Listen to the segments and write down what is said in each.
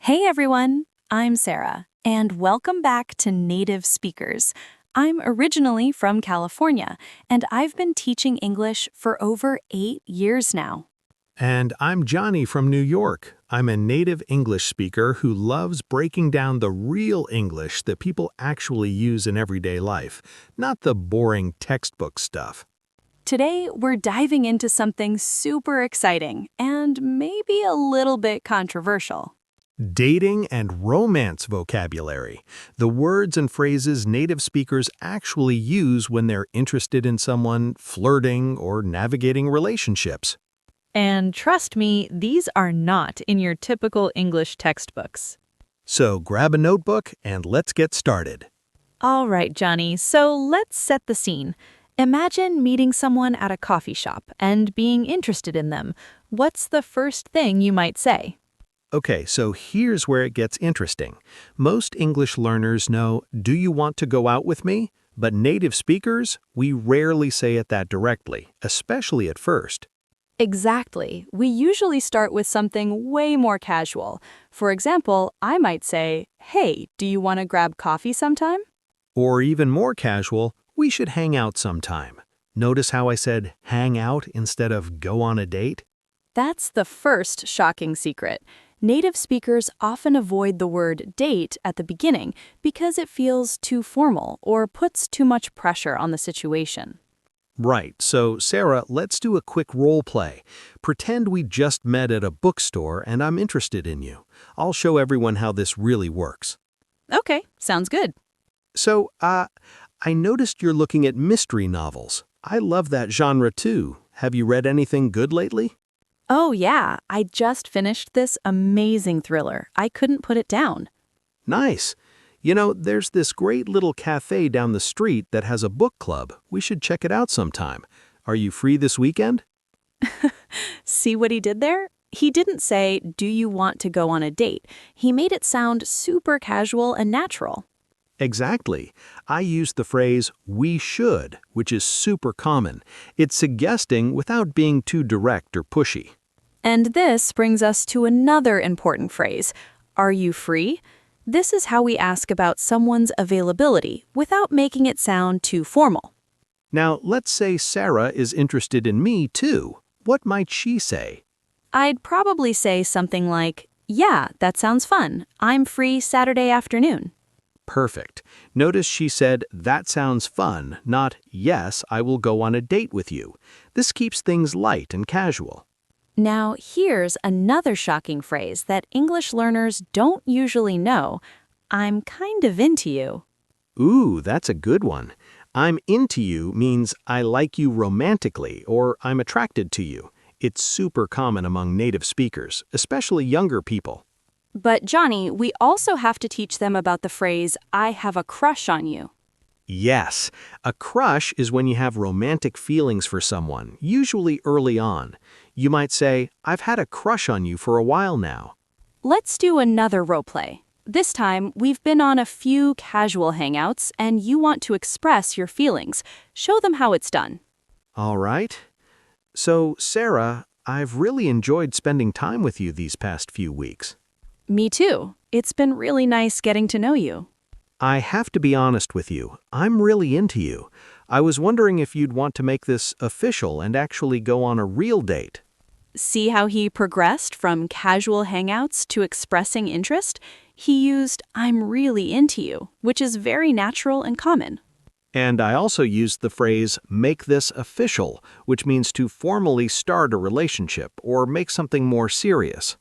Hey everyone, I'm Sarah, and welcome back to Native Speakers. I'm originally from California, and I've been teaching English for over 8 years now. And I'm Johnny from New York. I'm a native English speaker who loves breaking down the real English that people actually use in everyday life, not the boring textbook stuff. Today, we're diving into something super exciting and maybe a little bit controversial. Dating and romance vocabulary, the words and phrases native speakers actually use when they're interested in someone, flirting, or navigating relationships. And trust me, these are not in your typical English textbooks. So grab a notebook and let's get started. All right, Johnny, so let's set the scene. Imagine meeting someone at a coffee shop and being interested in them. What's the first thing you might say? Okay, so here's where it gets interesting. Most English learners know, "Do you want to go out with me?" But native speakers, we rarely say it that directly, especially at first. Exactly. We usually start with something way more casual. For example, I might say, "Hey, do you want to grab coffee sometime?" Or even more casual, "We should hang out sometime." Notice how I said hang out instead of go on a date? That's the first shocking secret. Native speakers often avoid the word date at the beginning because it feels too formal or puts too much pressure on the situation. Right, so Sarah, let's do a quick role play. Pretend we just met at a bookstore and I'm interested in you. I'll show everyone how this really works. Okay, sounds good. So, I noticed you're looking at mystery novels. I love that genre too. Have you read anything good lately? Oh yeah, I just finished this amazing thriller. I couldn't put it down. Nice. You know, there's this great little cafe down the street that has a book club. We should check it out sometime. Are you free this weekend? See what he did there? He didn't say, "Do you want to go on a date?" He made it sound super casual and natural. Exactly. I use the phrase "we should," which is super common. It's suggesting without being too direct or pushy. And this brings us to another important phrase. Are you free? This is how we ask about someone's availability without making it sound too formal. Now, let's say Sarah is interested in me too. What might she say? I'd probably say something like, "Yeah, that sounds fun. I'm free Saturday afternoon." Perfect. Notice she said, "That sounds fun," not, "Yes, I will go on a date with you." This keeps things light and casual. Now, here's another shocking phrase that English learners don't usually know. I'm kind of into you. Ooh, that's a good one. "I'm into you" means I like you romantically or I'm attracted to you. It's super common among native speakers, especially younger people. But Johnny, we also have to teach them about the phrase, "I have a crush on you." Yes, a crush is when you have romantic feelings for someone, usually early on. You might say, "I've had a crush on you for a while now." Let's do another role play. This time, we've been on a few casual hangouts and you want to express your feelings. Show them how it's done. All right. So, Sarah, I've really enjoyed spending time with you these past few weeks. Me too. It's been really nice getting to know you. I have to be honest with you. I'm really into you. I was wondering if you'd want to make this official and actually go on a real date. See how he progressed from casual hangouts to expressing interest? He used, "I'm really into you," which is very natural and common. And I also used the phrase "make this official," which means to formally start a relationship or make something more serious.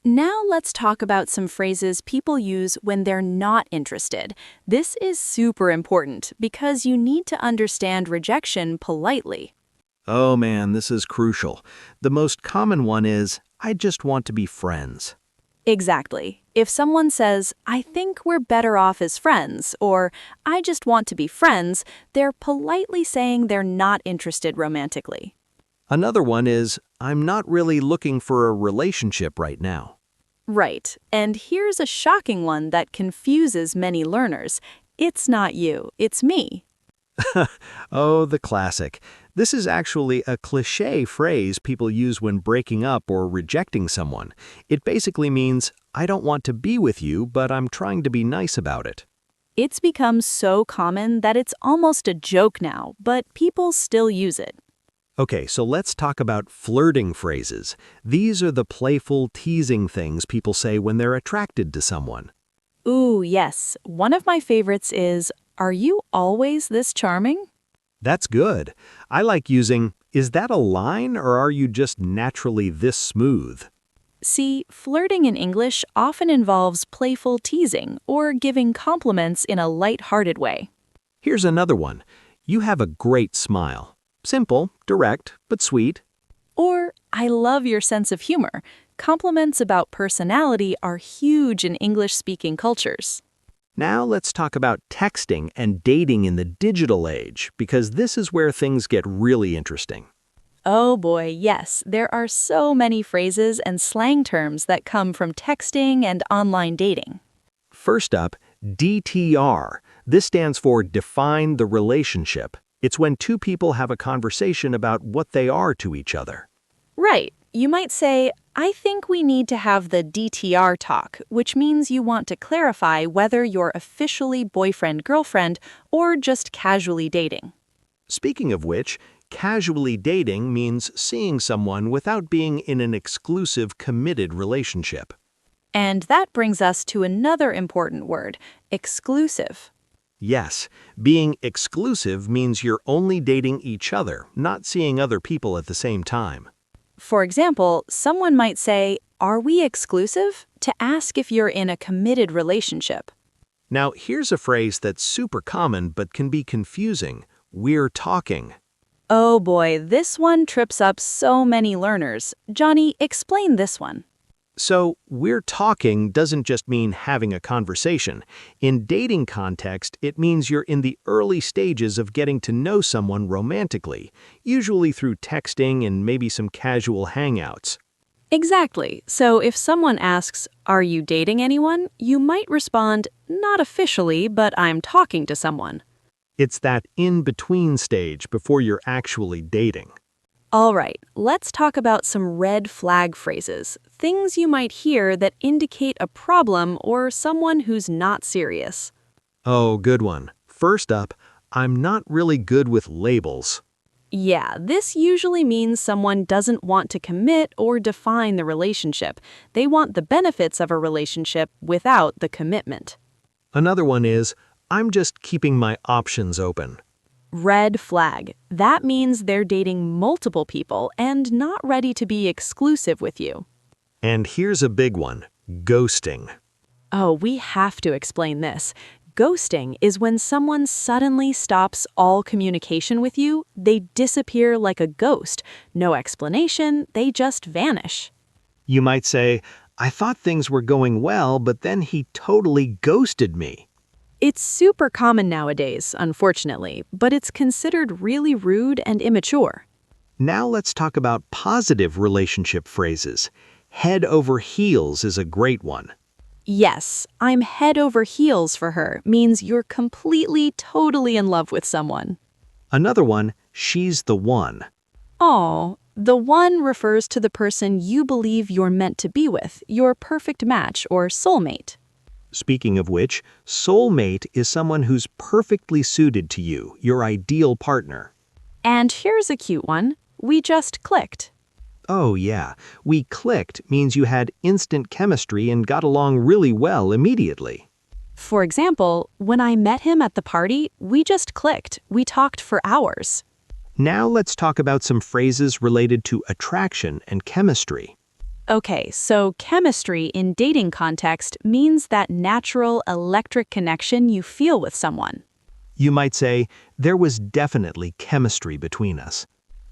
Now let's talk about some phrases people use when they're not interested. This is super important because you need to understand rejection politely. Oh man, this is crucial. The most common one is, "I just want to be friends." Exactly. If someone says, "I think we're better off as friends," or "I just want to be friends," they're politely saying they're not interested romantically. Another one is, "I'm not really looking for a relationship right now." Right. And here's a shocking one that confuses many learners. It's not you, it's me. Oh, the classic. This is actually a cliché phrase people use when breaking up or rejecting someone. It basically means, I don't want to be with you, but I'm trying to be nice about it. It's become so common that it's almost a joke now, but people still use it. Okay, so let's talk about flirting phrases. These are the playful, teasing things people say when they're attracted to someone. Ooh, yes. One of my favorites is, "Are you always this charming?" That's good. I like using, "Is that a line or are you just naturally this smooth?" See, flirting in English often involves playful teasing or giving compliments in a light-hearted way. Here's another one. "You have a great smile." Simple, direct, but sweet. Or, "I love your sense of humor." Compliments about personality are huge in English-speaking cultures. Now let's talk about texting and dating in the digital age, because this is where things get really interesting. Oh boy, yes, there are so many phrases and slang terms that come from texting and online dating. First up, DTR. This stands for Define the Relationship. It's when two people have a conversation about what they are to each other. Right. You might say, "I think we need to have the DTR talk," which means you want to clarify whether you're officially boyfriend-girlfriend or just casually dating. Speaking of which, casually dating means seeing someone without being in an exclusive, committed relationship. And that brings us to another important word, exclusive. Yes, being exclusive means you're only dating each other, not seeing other people at the same time. For example, someone might say, "Are we exclusive?" to ask if you're in a committed relationship. Now, here's a phrase that's super common but can be confusing. We're talking. Oh boy, this one trips up so many learners. Johnny, explain this one. So, we're talking doesn't just mean having a conversation. In dating context, it means you're in the early stages of getting to know someone romantically, usually through texting and maybe some casual hangouts. Exactly. So if someone asks, "Are you dating anyone?" you might respond, "Not officially, but I'm talking to someone." It's that in-between stage before you're actually dating. All right, let's talk about some red flag phrases, things you might hear that indicate a problem or someone who's not serious. Oh, good one. First up, "I'm not really good with labels." Yeah, this usually means someone doesn't want to commit or define the relationship. They want the benefits of a relationship without the commitment. Another one is, "I'm just keeping my options open." Red flag. That means they're dating multiple people and not ready to be exclusive with you. And here's a big one, ghosting. Oh, we have to explain this. Ghosting is when someone suddenly stops all communication with you. They disappear like a ghost. No explanation, they just vanish. You might say, "I thought things were going well, but then he totally ghosted me." It's super common nowadays, unfortunately, but it's considered really rude and immature. Now let's talk about positive relationship phrases. Head over heels is a great one. Yes, "I'm head over heels for her" means you're completely, totally in love with someone. Another one, "she's the one." Oh, the one refers to the person you believe you're meant to be with, your perfect match or soulmate. Speaking of which, soulmate is someone who's perfectly suited to you, your ideal partner. And here's a cute one. "We just clicked." Oh yeah, we clicked means you had instant chemistry and got along really well immediately. For example, "When I met him at the party, we just clicked. We talked for hours." Now let's talk about some phrases related to attraction and chemistry. Okay, so chemistry in dating context means that natural electric connection you feel with someone. You might say, "There was definitely chemistry between us."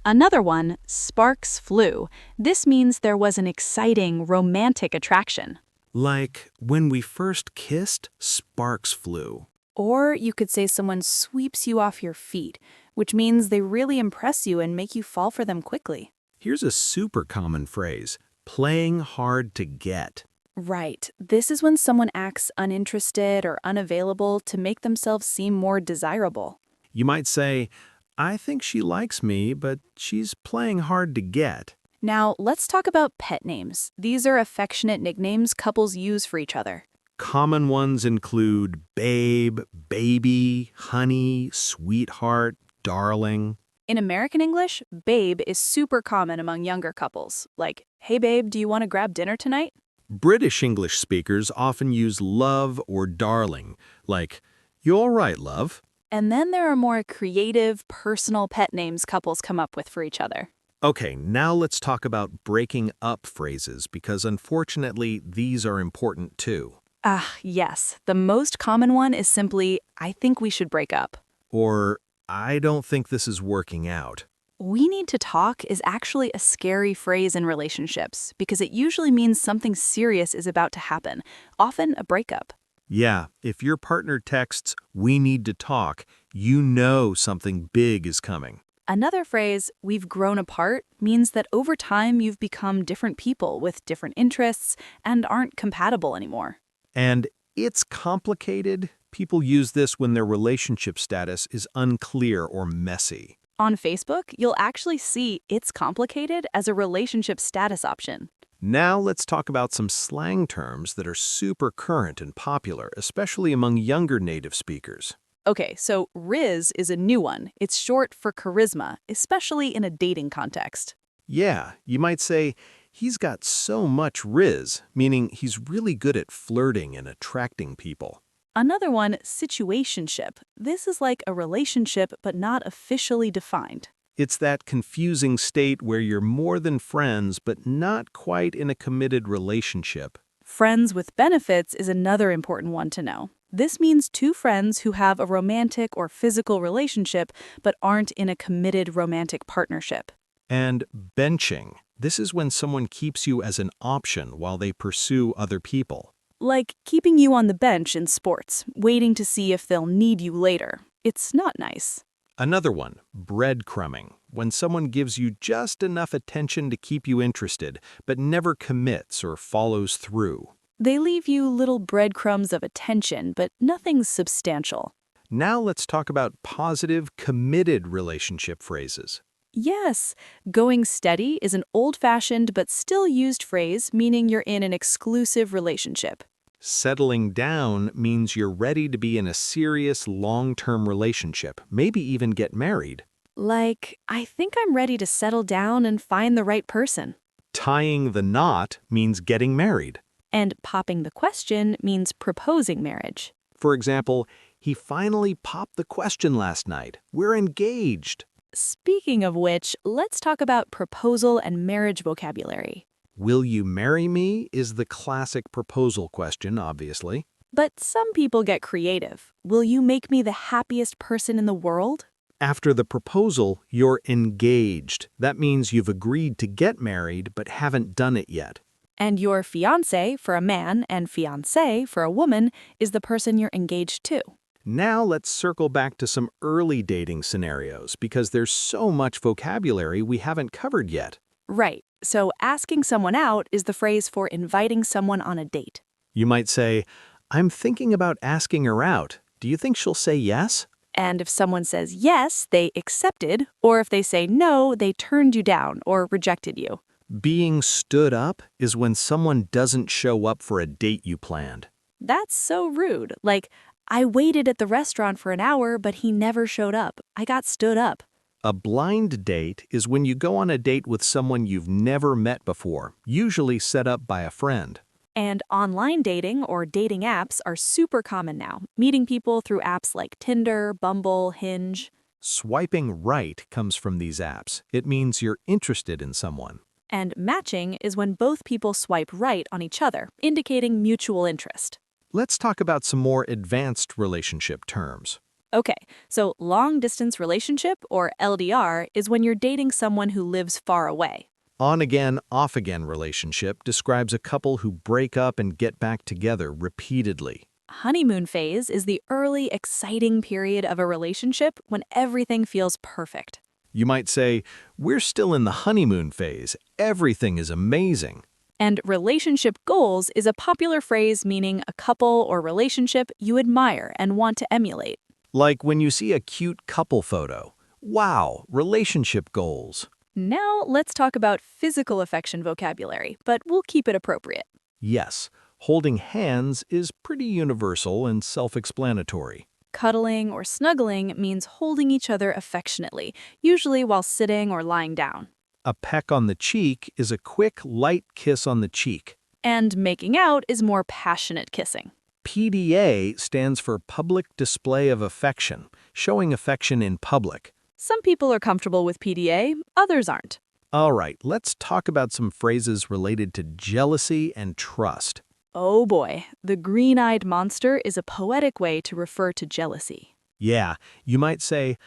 Another one, sparks flew. This means there was an exciting, romantic attraction. Like, when we first kissed, sparks flew. Or you could say someone sweeps you off your feet, which means they really impress you and make you fall for them quickly. Here's a super common phrase, playing hard to get. Right. This is when someone acts uninterested or unavailable to make themselves seem more desirable. You might say, "I think she likes me, but she's playing hard to get." Now, let's talk about pet names. These are affectionate nicknames couples use for each other. Common ones include babe, baby, honey, sweetheart, darling. In American English, babe is super common among younger couples, like, hey babe, do you want to grab dinner tonight? British English speakers often use love or darling, like, you all right, love? And then there are more creative, personal pet names couples come up with for each other. Okay, now let's talk about breaking up phrases because unfortunately these are important too. Ah, yes. The most common one is simply, I think we should break up. Or, I don't think this is working out. We need to talk is actually a scary phrase in relationships because it usually means something serious is about to happen, often a breakup. Yeah, if your partner texts, we need to talk, you know something big is coming. Another phrase, we've grown apart, means that over time you've become different people with different interests and aren't compatible anymore. And it's complicated. People use this when their relationship status is unclear or messy. On Facebook, you'll actually see "it's complicated" as a relationship status option. Now let's talk about some slang terms that are super current and popular, especially among younger native speakers. Okay, so Riz is a new one. It's short for charisma, especially in a dating context. Yeah, you might say, he's got so much riz, meaning he's really good at flirting and attracting people. Another one, situationship. This is like a relationship but not officially defined. It's that confusing state where you're more than friends but not quite in a committed relationship. Friends with benefits is another important one to know. This means two friends who have a romantic or physical relationship but aren't in a committed romantic partnership. And benching. This is when someone keeps you as an option while they pursue other people. Like keeping you on the bench in sports, waiting to see if they'll need you later. It's not nice. Another one, breadcrumbing, when someone gives you just enough attention to keep you interested, but never commits or follows through. They leave you little breadcrumbs of attention, but nothing substantial. Now let's talk about positive, committed relationship phrases. Yes, going steady is an old-fashioned but still used phrase meaning you're in an exclusive relationship. Settling down means you're ready to be in a serious, long-term relationship, maybe even get married. Like, I think I'm ready to settle down and find the right person. Tying the knot means getting married. And popping the question means proposing marriage. For example, he finally popped the question last night. We're engaged. Speaking of which, let's talk about proposal and marriage vocabulary. Will you marry me is the classic proposal question, obviously. But some people get creative. Will you make me the happiest person in the world? After the proposal, you're engaged. That means you've agreed to get married but haven't done it yet. And your fiancé for a man and fiancée for a woman is the person you're engaged to. Now let's circle back to some early dating scenarios because there's so much vocabulary we haven't covered yet. Right. So asking someone out is the phrase for inviting someone on a date. You might say, I'm thinking about asking her out. Do you think she'll say yes? And if someone says yes, they accepted, or if they say no, they turned you down or rejected you. Being stood up is when someone doesn't show up for a date you planned. That's so rude. Like, I waited at the restaurant for an hour, but he never showed up. I got stood up. A blind date is when you go on a date with someone you've never met before, usually set up by a friend. And online dating or dating apps are super common now, meeting people through apps like Tinder, Bumble, Hinge. Swiping right comes from these apps. It means you're interested in someone. And matching is when both people swipe right on each other, indicating mutual interest. Let's talk about some more advanced relationship terms. Okay, so long-distance relationship, or LDR, is when you're dating someone who lives far away. On-again, off-again relationship describes a couple who break up and get back together repeatedly. Honeymoon phase is the early, exciting period of a relationship when everything feels perfect. You might say, we're still in the honeymoon phase. Everything is amazing. And relationship goals is a popular phrase meaning a couple or relationship you admire and want to emulate. Like when you see a cute couple photo. Wow, relationship goals. Now let's talk about physical affection vocabulary, but we'll keep it appropriate. Yes, holding hands is pretty universal and self-explanatory. Cuddling or snuggling means holding each other affectionately, usually while sitting or lying down. A peck on the cheek is a quick, light kiss on the cheek. And making out is more passionate kissing. PDA stands for Public Display of Affection, showing affection in public. Some people are comfortable with PDA, others aren't. All right, let's talk about some phrases related to jealousy and trust. Oh boy, the green-eyed monster is a poetic way to refer to jealousy. Yeah, you might say,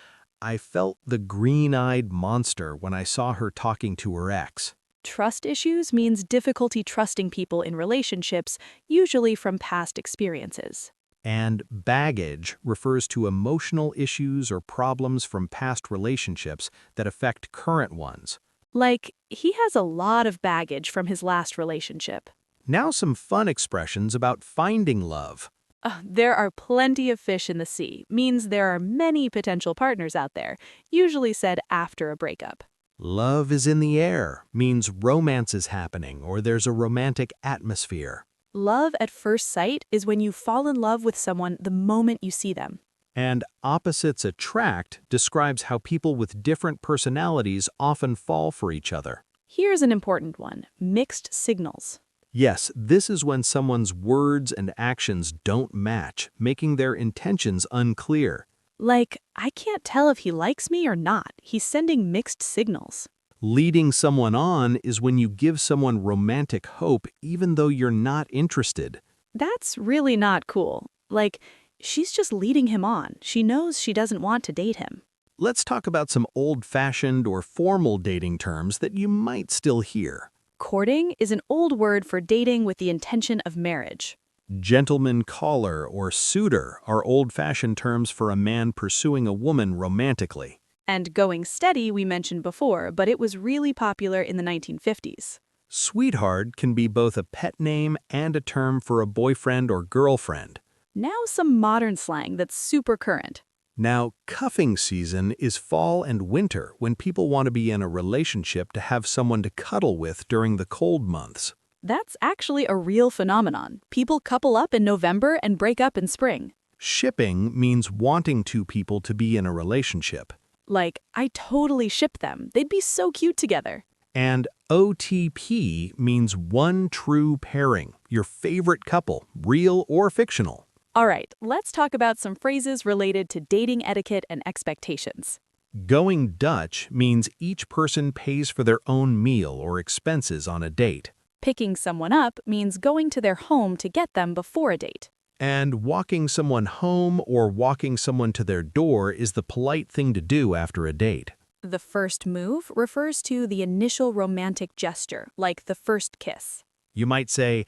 I felt the green-eyed monster when I saw her talking to her ex. Trust issues means difficulty trusting people in relationships, usually from past experiences. And baggage refers to emotional issues or problems from past relationships that affect current ones. Like, he has a lot of baggage from his last relationship. Now some fun expressions about finding love. There are plenty of fish in the sea means there are many potential partners out there, usually said after a breakup. Love is in the air means romance is happening or there's a romantic atmosphere. Love at first sight is when you fall in love with someone the moment you see them. And opposites attract describes how people with different personalities often fall for each other. Here's an important one, mixed signals. Yes, this is when someone's words and actions don't match, making their intentions unclear. Like, I can't tell if he likes me or not. He's sending mixed signals. Leading someone on is when you give someone romantic hope even though you're not interested. That's really not cool. Like, she's just leading him on. She knows she doesn't want to date him. Let's talk about some old-fashioned or formal dating terms that you might still hear. Courting is an old word for dating with the intention of marriage. Gentleman caller or suitor are old-fashioned terms for a man pursuing a woman romantically. And going steady we mentioned before, but it was really popular in the 1950s. Sweetheart can be both a pet name and a term for a boyfriend or girlfriend. Now some modern slang that's super current. Now, cuffing season is fall and winter when people want to be in a relationship to have someone to cuddle with during the cold months. That's actually a real phenomenon. People couple up in November and break up in spring. Shipping means wanting two people to be in a relationship. Like, I totally ship them. They'd be so cute together. And OTP means one true pairing, your favorite couple, real or fictional. All right, let's talk about some phrases related to dating etiquette and expectations. Going Dutch means each person pays for their own meal or expenses on a date. Picking someone up means going to their home to get them before a date. And walking someone home or walking someone to their door is the polite thing to do after a date. The first move refers to the initial romantic gesture, like the first kiss. You might say,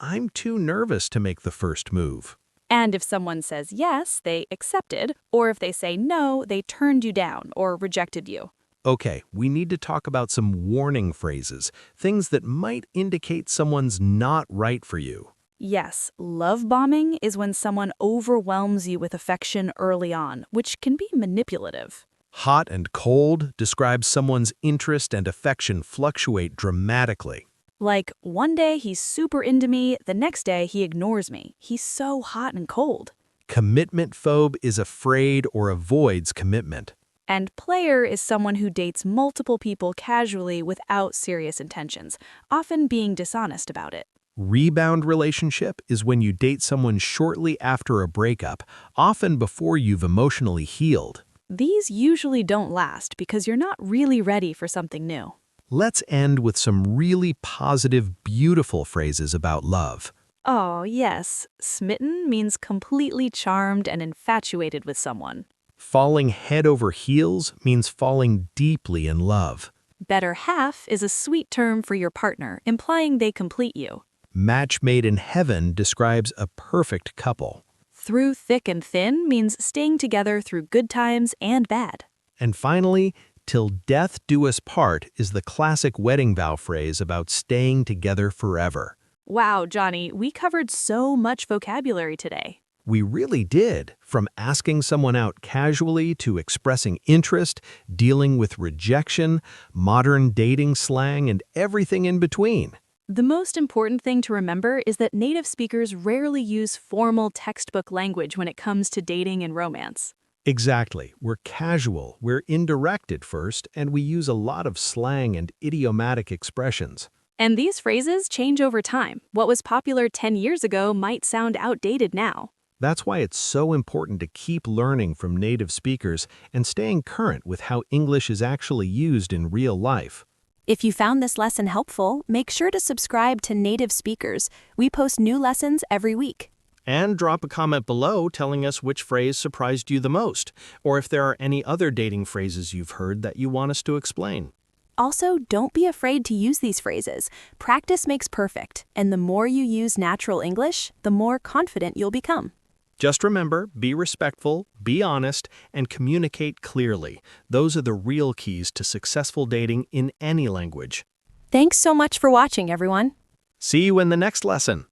I'm too nervous to make the first move. And if someone says yes, they accepted, or if they say no, they turned you down or rejected you. Okay, we need to talk about some warning phrases, things that might indicate someone's not right for you. Yes, love bombing is when someone overwhelms you with affection early on, which can be manipulative. Hot and cold describes someone's interest and affection fluctuate dramatically. Like, one day he's super into me, the next day he ignores me. He's so hot and cold. Commitment phobe is afraid or avoids commitment. And player is someone who dates multiple people casually without serious intentions, often being dishonest about it. Rebound relationship is when you date someone shortly after a breakup, often before you've emotionally healed. These usually don't last because you're not really ready for something new. Let's end with some really positive, beautiful phrases about love. Oh, yes. Smitten means completely charmed and infatuated with someone. Falling head over heels means falling deeply in love. Better half is a sweet term for your partner, implying they complete you. Match made in heaven describes a perfect couple. Through thick and thin means staying together through good times and bad. And finally, till death do us part is the classic wedding vow phrase about staying together forever. Wow, Johnny, we covered so much vocabulary today. We really did, from asking someone out casually to expressing interest, dealing with rejection, modern dating slang, and everything in between. The most important thing to remember is that native speakers rarely use formal textbook language when it comes to dating and romance. Exactly. We're casual, we're indirect at first, and we use a lot of slang and idiomatic expressions. And these phrases change over time. What was popular 10 years ago might sound outdated now. That's why it's so important to keep learning from native speakers and staying current with how English is actually used in real life. If you found this lesson helpful, make sure to subscribe to Native Speakers. We post new lessons every week. And drop a comment below telling us which phrase surprised you the most, or if there are any other dating phrases you've heard that you want us to explain. Also, don't be afraid to use these phrases. Practice makes perfect, and the more you use natural English, the more confident you'll become. Just remember, be respectful, be honest, and communicate clearly. Those are the real keys to successful dating in any language. Thanks so much for watching, everyone. See you in the next lesson.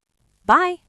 Bye.